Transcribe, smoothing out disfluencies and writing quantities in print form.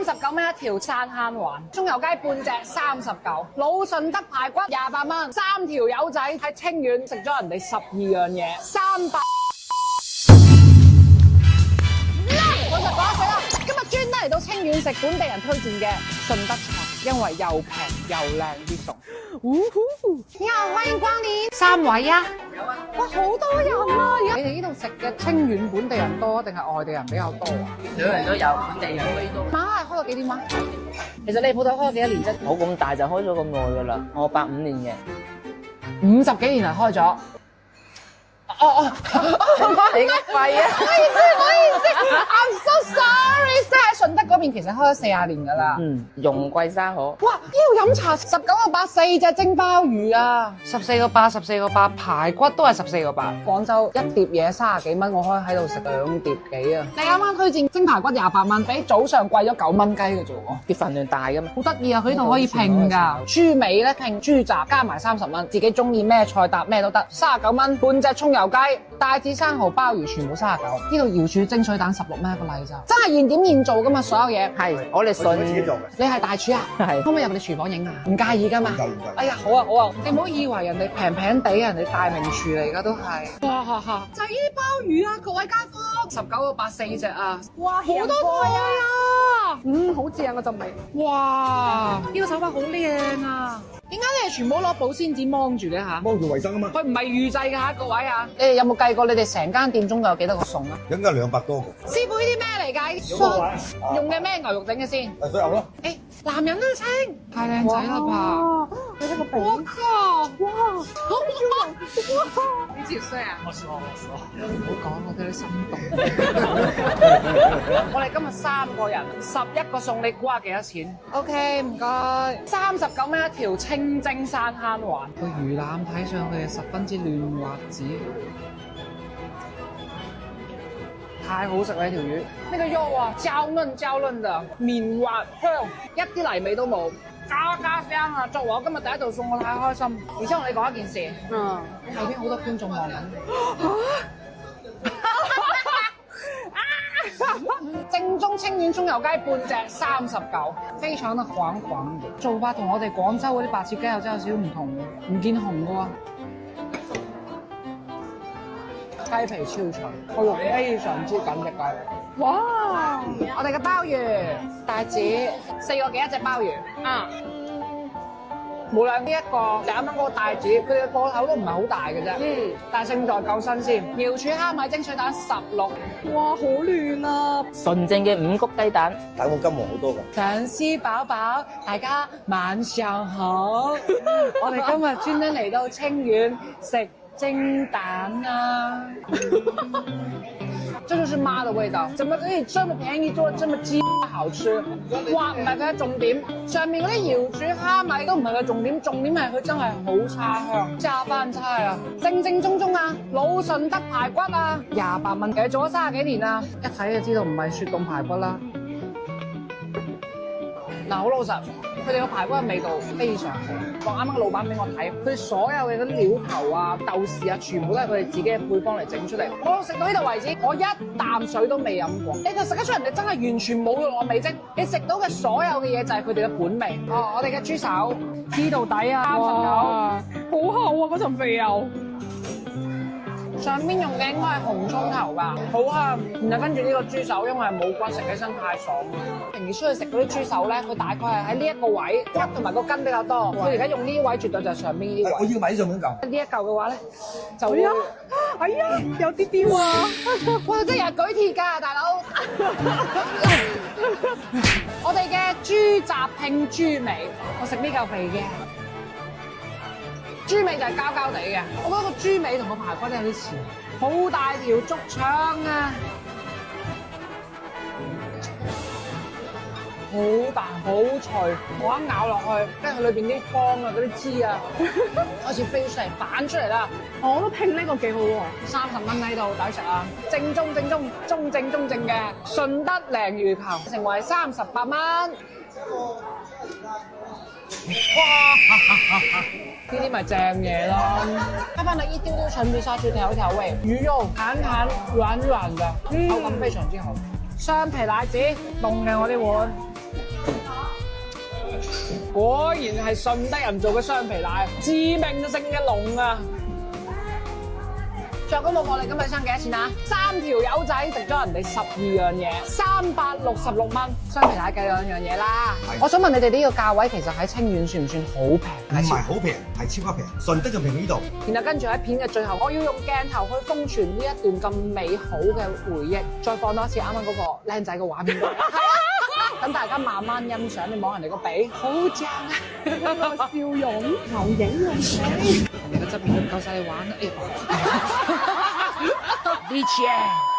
39蚊一條山坑環，中油雞半隻39，老順德排骨28蚊，3條友仔喺清遠食咗人哋12樣嘢，300。我就講一句啦，今日專登嚟到清遠食本地人推薦嘅順德菜，因為又平又靚啲餸。你好，歡迎光臨，3位啊！有啊！哇，好多人啊！你哋呢度食嘅清遠本地人多定係外地人比較多啊？兩樣都有，本地人居多。馬係開咗幾點啊？其實你鋪頭開咗幾多年啫？冇咁大就開咗咁耐㗎啦，我85年嘅50幾年嚟開咗。你個肺啊！唔好意思 ，I'm so sorry。即係喺順德嗰邊，其實開咗40年㗎啦。容桂沙河。哇！呢度飲茶19個8，4隻蒸鮑魚啊，14個8，14個8，排骨都係14個8。廣州一碟嘢30幾蚊，我可以喺度食2碟幾啊！你啱啱推薦蒸排骨28蚊，比早上貴咗9蚊雞嘅啫喎。啲份量大㗎嘛。好得意啊！佢呢度可以拼㗎，豬尾咧拼豬雜加埋30蚊，自己中意咩菜搭咩都得。39蚊半隻葱油雞，帶子生蠔鮑魚全部39。呢度瑤柱蒸水蛋16蚊一個例咋，真係現點現做㗎嘛，所有嘢。係，我哋信。你係大廚啊？係。可唔可以入你廚房影啊？唔介意㗎嘛？唔介意。哎呀，好啊好啊，你唔好以為人哋平平地，人哋大名廚嚟㗎都係。哇哈哈！就係呢啲鮑魚啊，各位街坊，19個8 4隻啊！哇，好多菜啊！好正啊陣味。哇！呢個手法好靚啊！點解你哋全部攞保鮮紙芒住嘅嚇？幫住衞生啊嘛。佢唔係預製㗎嚇，各位啊！你哋有冇計過你哋成間店中有幾多個餸啊？應該200多個。師傅呢啲咩嚟㗎？用嘅咩牛肉整嘅先？水牛咯。誒，男人都清，太靚仔啦吧！你呢個鼻，我靠！哇！你幾歲啊？我10號。唔好講，我對你心動。我哋今日3個人，11個餸，你估下幾多錢 ？OK， 唔該。39蚊一條清蒸山坑環，個魚腩睇上去係十分之嫩滑子，太好食啦！呢條魚，呢個肉啊，膠嫩膠嫩的，綿滑香，一啲泥味都冇。家家香啊！作為我今日第一道餸，我太開心。而且我同你講一件事，你後邊好多觀眾望緊。正宗清遠葱油雞半隻39，非常的黃黃嘅做法，同我哋廣州嗰啲白切雞又真係有少少唔同喎，唔見紅嘅喎。雞皮超脆，個肉非常之緊嘅雞。哇！我哋嘅鮑魚帶子4個幾一隻鮑魚啊！無論呢一個第啱啱嗰個帶子，佢哋嘅個頭都唔係好大嘅啫。但係勝在夠新鮮。瑤柱蝦米蒸水蛋16，哇！好嫩啊！純正嘅5谷雞蛋，蛋黃金黃好多㗎。粉絲飽飽，大家晚上好。我哋今日專登嚟到清遠食蒸蛋啊！這就是媽的味道，怎麼可以這麼便宜做得這麼雞好吃？哇，唔係佢嘅重點，上面嗰啲瑤柱蝦米都唔係佢重點，重點係佢真係好叉香，炸翻差啊！正正宗宗啊，老順德排骨啊，28蚊，其實做咗30幾年啦，一睇就知道唔係雪凍排骨啦。嗱，好老實，佢哋個排骨嘅味道非常好。我啱啱個老闆俾我睇，佢哋所有嘅嗰啲料頭啊、豆豉啊，全部都係佢哋自己嘅配方嚟整出嚟。我食到呢度為止，我一啖水都未飲過。你就食得出人哋真係完全冇用我味精，你食到嘅所有嘅嘢就係佢哋嘅本味。哦，我哋嘅豬手呢度底啊，39，好厚啊嗰層肥油。上邊用嘅應該係紅葱頭㗎，好香。然後跟住呢個豬手，因為冇骨，食起身太爽。平時出去食嗰啲豬手咧，佢大概係喺呢一個位，骨同埋個筋比較多。佢而家用呢啲位，絕對就係上邊呢啲位。我要買上面嚿。呢一嚿嘅話咧，就會有啲啲啊！哇，真係舉鐵㗎，大佬！我哋嘅豬雜拼豬尾，我食呢嚿肥嘅。豬尾就係膠膠地嘅，我覺得個豬尾同個排骨都有啲似，好大條竹腸啊，好大好脆，我一咬落去，跟住佢裏邊啲湯啊、嗰啲汁啊，開始飛出嚟反出嚟啦。我都拼呢個幾好喎，30蚊喺度抵食啊！正宗嘅順德鯪魚球，成為38蚊。哇！呢啲咪正嘢咯，加翻嚟一丟丟陳皮沙去調味，魚肉彈軟嘅，口感非常之好。雙皮奶子凍嘅我呢碗，果然係順德人做嘅雙皮奶，致命性嘅濃啊！卓哥老婆，你今日生幾多錢啊？3條友仔食咗人哋12樣嘢，366蚊。雙皮奶計兩樣嘢啦。我想問你哋呢個價位其實喺清遠算唔算好平？唔係好平，係超級平。順德就平呢度。然後跟住喺片嘅最後，我要用鏡頭去封存呢一段咁美好嘅回憶，再放多一次啱啱嗰個靚仔嘅畫面。等大家慢慢欣賞，你望人哋個鼻，好正啊！個笑容，投影啊！人哋個側面都唔夠晒你玩啊！哎呀，啲錢。